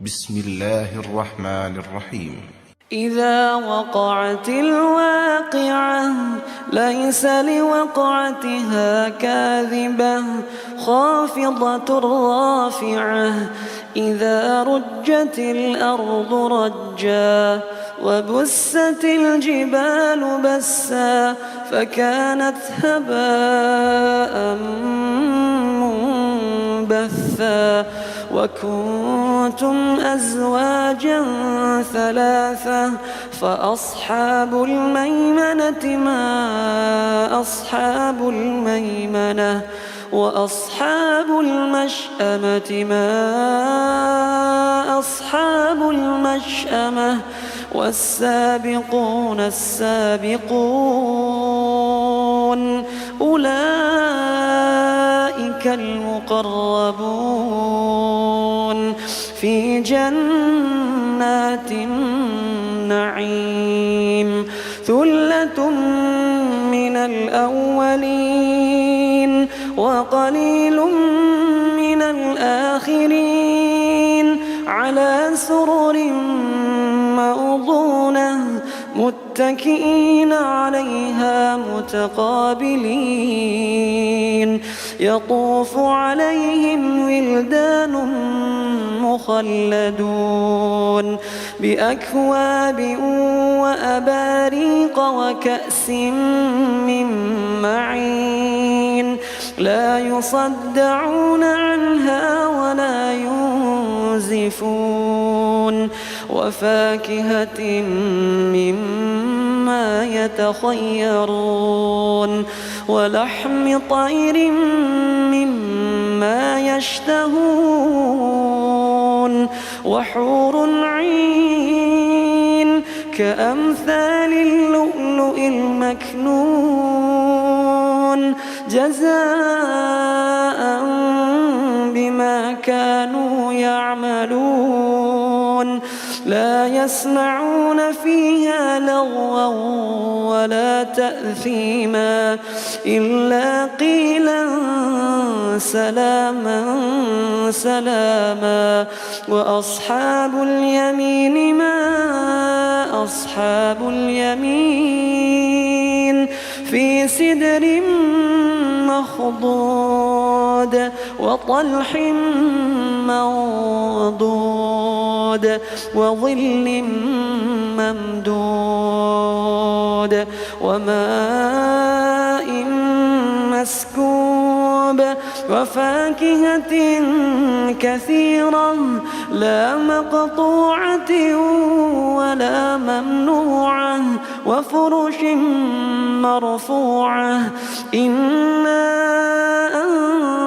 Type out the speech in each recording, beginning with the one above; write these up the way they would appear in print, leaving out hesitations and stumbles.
بسم الله الرحمن الرحيم. إذا وقعت الواقعة ليس لوقعتها كاذبة خافضة رافعة إذا رجت الأرض رجا وبست الجبال بسا فكانت هباء منبثا وكنتم أزواجا ثلاثة فأصحاب الميمنة ما أصحاب الميمنة وأصحاب المشأمة ما أصحاب المشأمة والسابقون السابقون أولئك المقربون في جنات النعيم ثلة من الأولين وقليل من الآخرين على سرر موضونة متكئين عليها متقابلين يطوف عليهم ولدان مخلدون بأكواب وأباريق وكأس من معين لا يصدعون عنها ولا ينزفون وفاكهة مما يتخيرون ولحم طير مما يشتهون وحور عين كأمثال اللؤلؤ المكنون جزاء بما كانوا يعملون لا يسمعون فيها لغوا ولا تأثيما إلا قيلا سلاما سلاما وأصحاب اليمين ما أصحاب اليمين في سدر مخضود وطلح منضود وظل ممدود وماء مسكوب وفاكهة كثيرة لا مقطوعة ولا ممنوعة وفرش مرفوعة إنا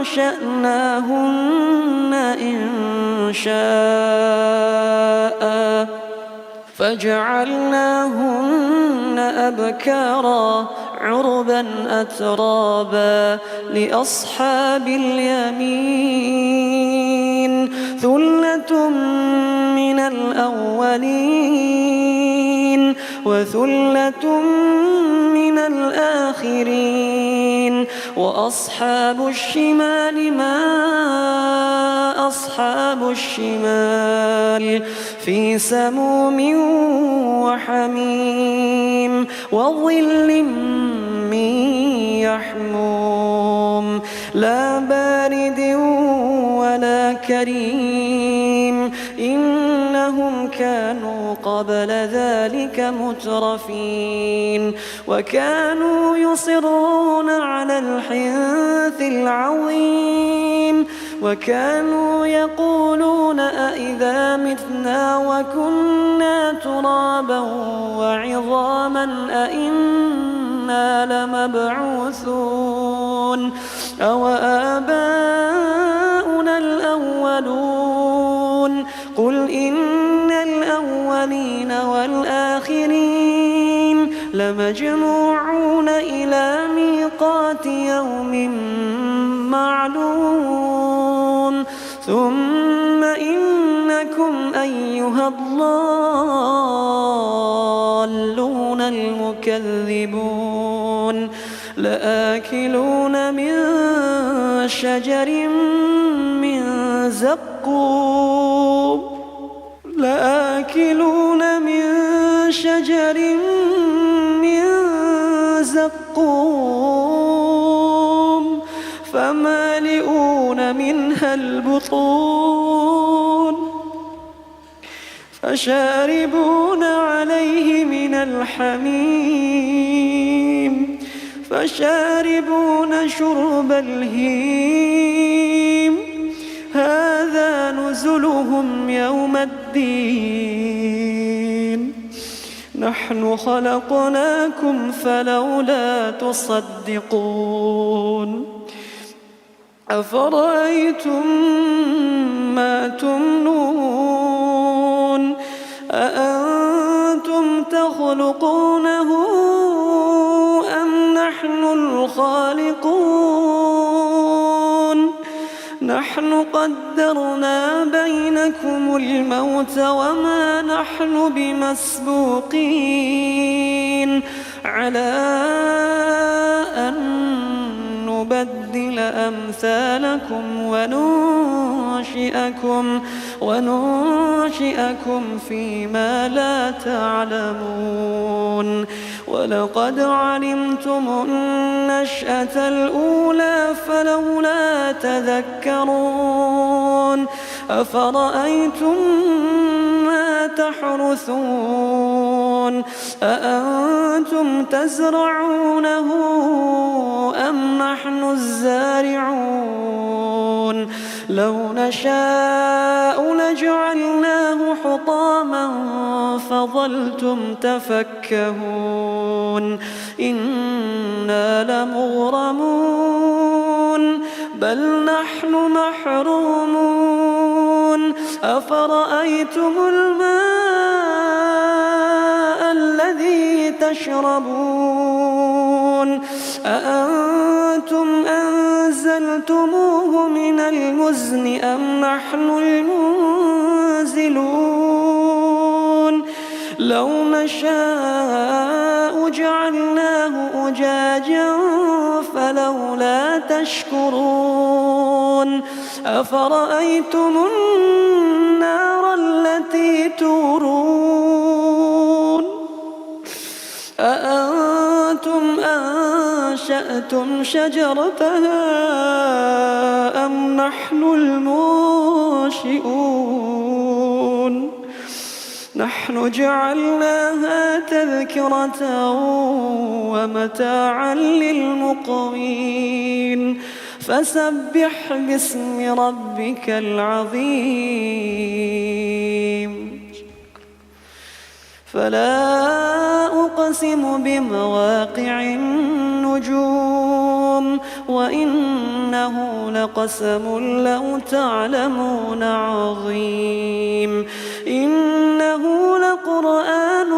أنشأناهن إنشاء فجعلناهن أبكارا عربا أترابا لأصحاب اليمين ثلة من الأولين وثلة من الآخرين وأصحاب الشمال ما أصحاب الشمال في سموم وحميم وظل من يحموم لا بارد ولا كريم إنهم كانوا قبل ذلك مترفين وكانوا يصرون على الحنث العظيم وكانوا يقولون أئذا متنا وكنا ترابا وعظاما أئنا لمبعوثون أو آباؤنا الأولون قل إن الأولين والآخرين لمجموعون إلى ميقات يوم معلوم ثم إنكم أيها الضالون المكذبون لآكلون من شجر من زقوم لآكلون من شجر من زقوم فمالئون منها البطون فشاربون عليه من الحميم فشاربون شرب الهيم هذا نزلهم يوم الدين نحن خلقناكم فلولا تصدقون أفرأيتم ما تمنون أأنتم تخلقونه أم نحن الخالقون نحن قدرنا بينكم الموت وما نحن بمسبوقين على أن نبدل أمثالكم وننشئكم فيما لا تعلمون ولقد علمتم النشأة الأولى فلولا تذكرون أفرأيتم ما تحرثون أأنتم تزرعونه أم نحن الزارعون لو نشاء لجعلناه حطاما فظلتم تفكهون إنا لمغرمون بل نحن محرومون أفرأيتم الماء الذي تشربون أأنتم أنزلتموه من المزن أم نحن المنزلون لو نشاء جعلناه أجاجا فلولا تشكرون أفرأيتم النار التي تورون أأنتم أنشأتم شجرتها أم نحن المنشئون نحن جعلناها تذكرة ومتاعا للمقوين فسبح باسم ربك العظيم فلا أقسم بمواقع النجوم وإنه لقسم لو تعلمون عظيم إنه لقرآن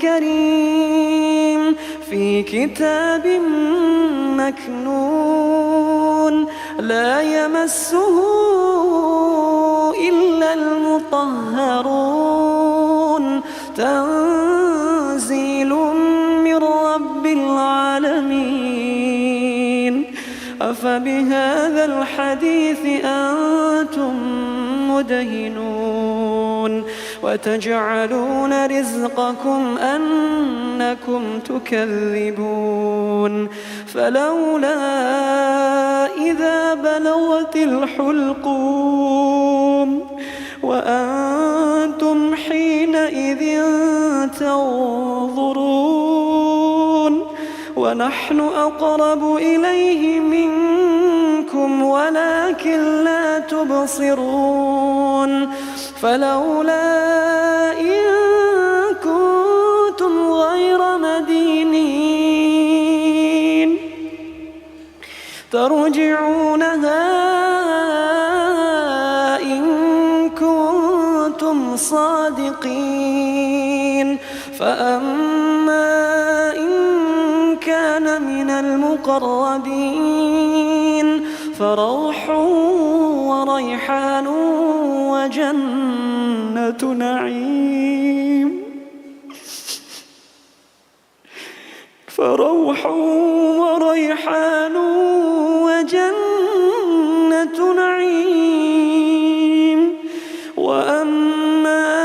كريم في كتاب مكنون لا يمسه إلا المطهرون تنزيل من رب العالمين أفبهذا الحديث أنتم مدهنون وتجعلون رزقكم أنكم تكذبون فلولا إذا بلغت الحلقوم وأنتم حينئذ تنظرون ونحن أقرب إليه منكم ولكن لا تبصرون فلولا إن كنتم غير مدينين ترجعونها إن كنتم صادقين فأما إن كان من المقربين فروح وريحان وجنة نعيم فروح وريحان وجنة نعيم وأما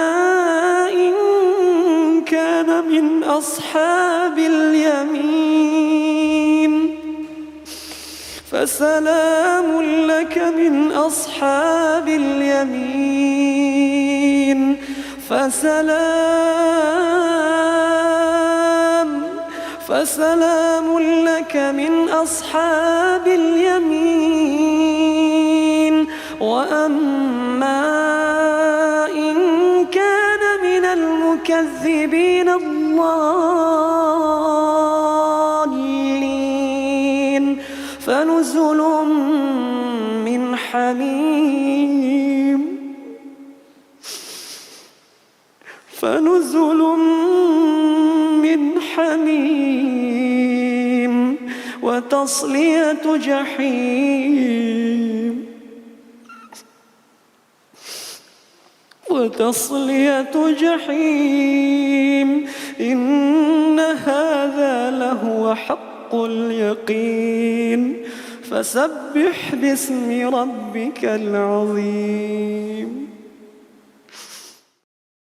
أصحاب اليمين فسلام لك من أصحاب اليمين فسلام لك من أصحاب اليمين وأما إن كان من المكذبين الضالين فنزل من حميم وتصلية جحيم إن هذا لهو حق اليقين فسبح باسم ربك العظيم.